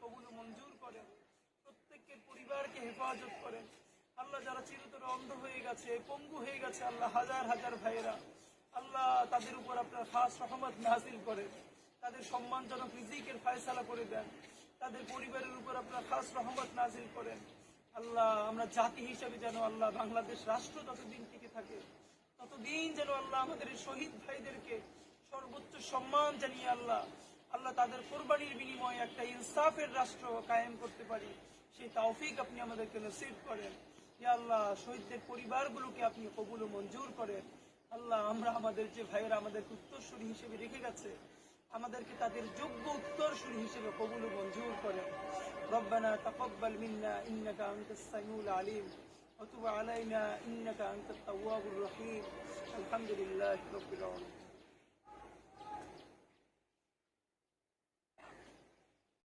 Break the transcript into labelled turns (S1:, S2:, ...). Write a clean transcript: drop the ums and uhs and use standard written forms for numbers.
S1: কবুল ও মঞ্জুর করেন, প্রত্যেকের পরিবারকে হেফাজত করেন। আল্লাহ যারা চিরতরে অন্ধ হয়ে গেছে, পঙ্গু হয়ে গেছে, আল্লাহ হাজার হাজার ভাইয়েরা, আল্লাহ তাদের উপর আপনার খাস রহমত নাযিল করেন, তাদের সম্মানজনক রিজিকের ফয়সালা করে দেন, তাদের পরিবারের উপর আপনার খাস রহমত নাযিল করেন। আল্লাহ আমরা জাতি হিসেবে যেন আল্লাহ বাংলাদেশ রাষ্ট্র যতদিন টিকে থাকে ততদিন যেন আল্লাহ আমাদের এই শহীদ ভাইদেরকে সর্বোচ্চ সম্মান জানিয়ে আল্লাহ আল্লাহ তাদের কোরবানির বিনিময়ে একটা ইনসাফের রাষ্ট্র কায়েম করতে পারি, সেই তৌফিক আপনি আমাদেরকে নসিব করেন। ইয়া আল্লাহ শহীদদের পরিবারগুলোকে আপনি কবুল ও মঞ্জুর করেন। আল্লাহ আমরা আমাদের যে ভাইয়েরা আমাদেরকে উত্তরসূরি হিসেবে রেখে গেছে, আমাদেরকে তাদের যোগ্য উত্তরসূরি হিসেবে কবুল ও মঞ্জুর করেন। রব্বানা তাকাব্বাল মিন্না ইন্নাকা আনতাস সামিউল আলিম ওয়া তুব আলাইনা ইন্নাকা আনতাত তাওয়াবুর রহিম। আলহামদুলিল্লাহি রাব্বিল আলামিন।